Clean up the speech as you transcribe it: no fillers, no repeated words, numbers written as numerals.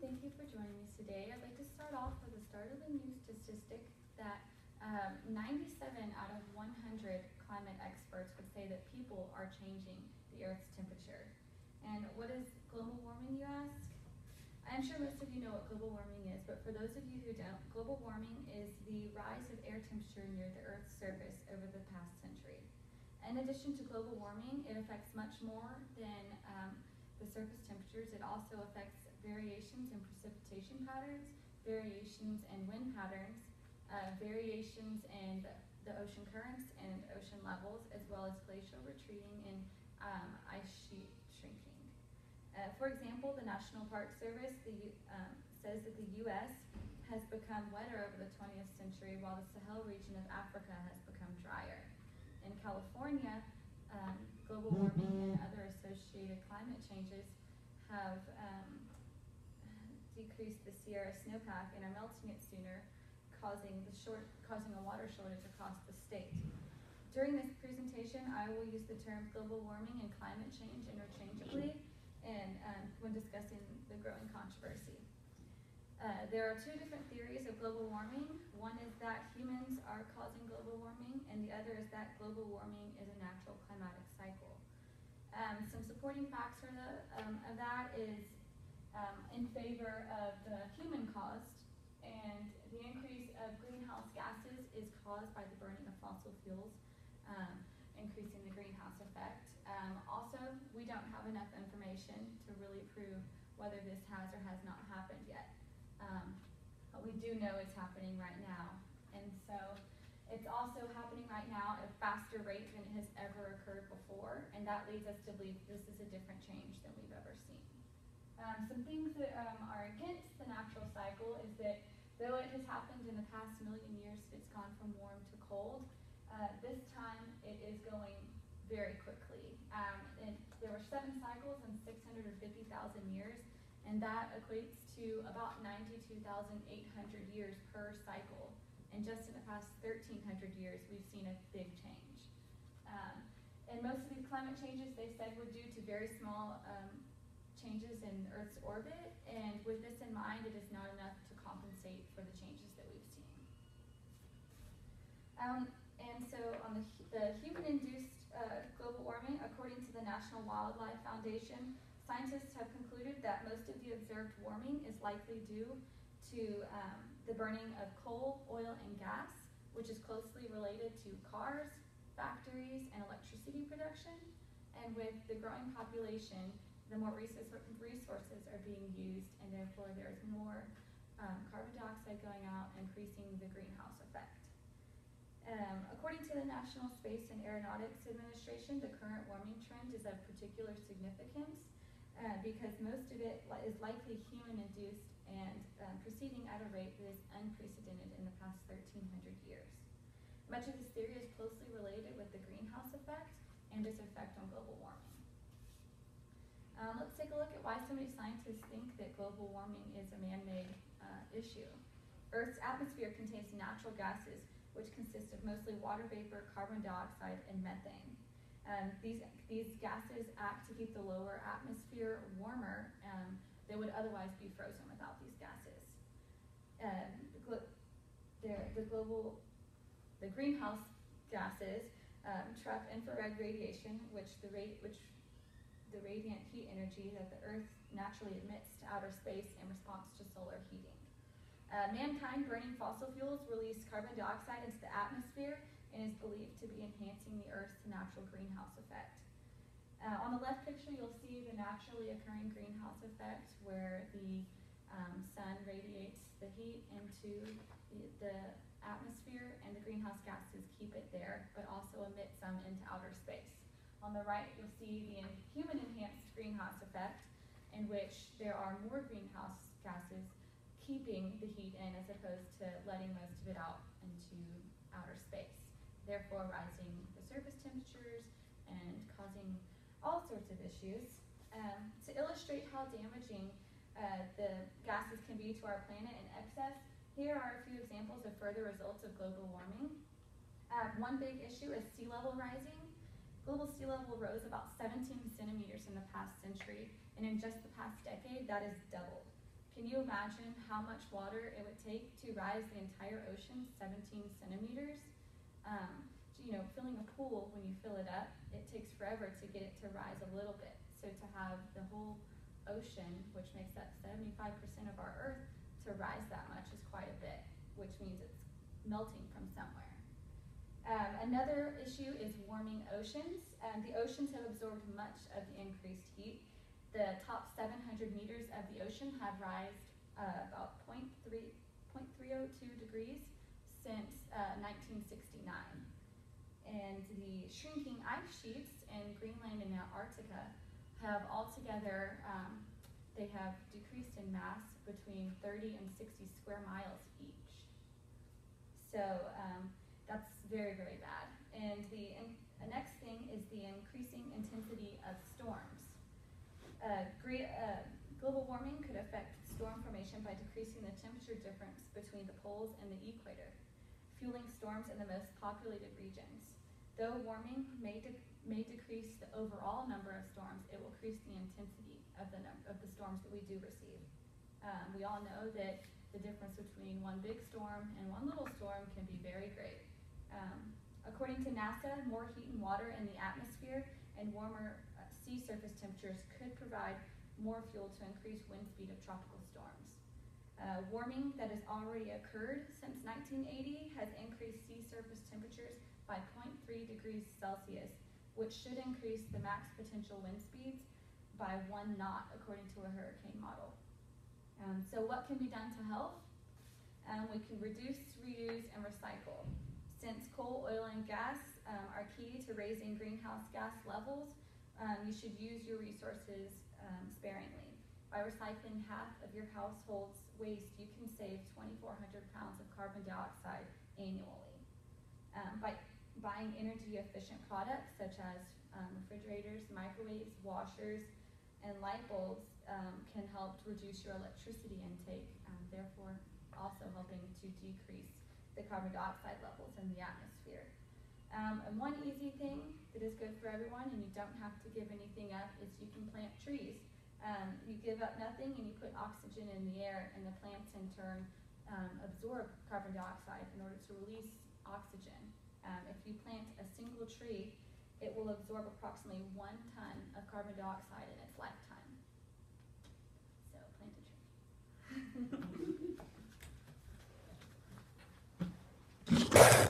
thank you for joining me today. I'd like to start off with the start of the new statistic that 97 out of 100 climate experts would say that people are changing the Earth's temperature. And what is global warming, you ask? I'm sure most of you know what global warming is, but for those of you who don't, global warming is the rise of air temperature near the Earth's surface over the past century. In addition to global warming, it affects much more than the surface temperatures. It also affects variations in precipitation patterns, variations in wind patterns, variations in the ocean currents and ocean levels, as well as glacial retreating and ice sheet shrinking. For example, the National Park Service says that the U.S. has become wetter over the 20th century, while the Sahel region of Africa has become drier. In California, global warming and other associated climate changes have decreased the Sierra snowpack and are melting it sooner, causing a water shortage across the state. During this presentation, I will use the term global warming and climate change interchangeably and when discussing the growing controversy. There are two different theories of global warming. One is that humans are causing global warming, and the other is that global warming is a natural climatic cycle. Some supporting facts of that is in favor of the human caused, and the increase of greenhouse gases is caused by the burning of fossil fuels, increasing the greenhouse effect. Also, we don't have enough information to really prove whether this has or has not happened yet. But we do know it's happening right now. And so it's also happening right now at a faster rate than it has ever occurred before, and that leads us to believe this is a different change than we've ever seen. Some things that are against the natural cycle is that though it has happened in the past million years, it's gone from warm to cold, this time it is going very quickly. There were 7 cycles in 650,000 years, and that equates to about 92,800 years per cycle. And just in the past 1,300 years, we've seen a big change. And most of these climate changes, they said, were due to very small changes in Earth's orbit, and with this in mind, it is not enough to compensate for the changes that we've seen. And so on the human-induced global warming, according to the National Wildlife Foundation, scientists have concluded that most of the observed warming is likely due to the burning of coal, oil, and gas, which is closely related to cars, factories, and electricity production. And with the growing population, the more resources are being used, and therefore there's more carbon dioxide going out, increasing the greenhouse effect. According to the National Space and Aeronautics Administration, the current warming trend is of particular significance because most of it is likely human-induced and proceeding at a rate that is unprecedented in the past 1,300 years. Much of this theory is closely related with the greenhouse effect and its effect on global warming. Let's take a look at why so many scientists think that global warming is a man-made issue. Earth's atmosphere contains natural gases, which consist of mostly water vapor, carbon dioxide, and methane. These gases act to keep the lower atmosphere warmer. They would otherwise be frozen without these gases. The greenhouse gases trap infrared radiation, which the radiant heat energy that the Earth naturally emits to outer space in response to solar heating. Mankind burning fossil fuels release carbon dioxide into the atmosphere and is believed to be enhancing the Earth's natural greenhouse effect. On the left picture, you'll see the naturally occurring greenhouse effect where the sun radiates the heat into the atmosphere, and the greenhouse gases keep it there, but also emit some into outer space. On the right, you'll see the human-enhanced greenhouse effect, in which there are more greenhouse gases keeping the heat in as opposed to letting most of it out into outer space, therefore rising the surface temperatures and causing all sorts of issues. To illustrate how damaging the gases can be to our planet in excess, here are a few examples of further results of global warming. One big issue is sea level rising. Global sea level rose about 17 centimeters in the past century, and in just the past decade, that has doubled. Can you imagine how much water it would take to rise the entire ocean 17 centimeters? Filling a pool, when you fill it up, it takes forever to get it to rise a little bit. So to have the whole ocean, which makes up 75% of our Earth, to rise that much is quite a bit, which means it's melting from somewhere. Another issue is warming oceans. The oceans have absorbed much of the increased heat. The top 700 meters of the ocean have risen about 0.302 degrees since 1969. And the shrinking ice sheets in Greenland and Antarctica have altogether, they have decreased in mass between 30 and 60 square miles each. So that's very, very bad. And the next thing is the increasing intensity of storms. Global warming could affect storm formation by decreasing the temperature difference between the poles and the equator, fueling storms in the most populated regions. Though warming may decrease the overall number of storms, it will increase the intensity of the storms that we do receive. We all know that the difference between one big storm and one little storm can be very great. According to NASA, more heat and water in the atmosphere and warmer sea surface temperatures could provide more fuel to increase wind speed of tropical storms. Warming that has already occurred since 1980 has increased sea surface temperatures by 0.3 degrees Celsius, which should increase the max potential wind speeds by 1 knot, according to a hurricane model. So what can be done to help? We can reduce, reuse, and recycle. Since coal, oil, and gas are key to raising greenhouse gas levels, you should use your resources sparingly. By recycling half of your household's waste, you can save 2,400 pounds of carbon dioxide annually. By buying energy-efficient products such as refrigerators, microwaves, washers, and light bulbs can help to reduce your electricity intake, therefore also helping to decrease the carbon dioxide levels in the atmosphere. And one easy thing that is good for everyone, and you don't have to give anything up, is you can plant trees. You give up nothing and you put oxygen in the air, and the plants in turn absorb carbon dioxide in order to release oxygen. If you plant a single tree, it will absorb approximately 1 ton of carbon dioxide in its lifetime. So plant a tree.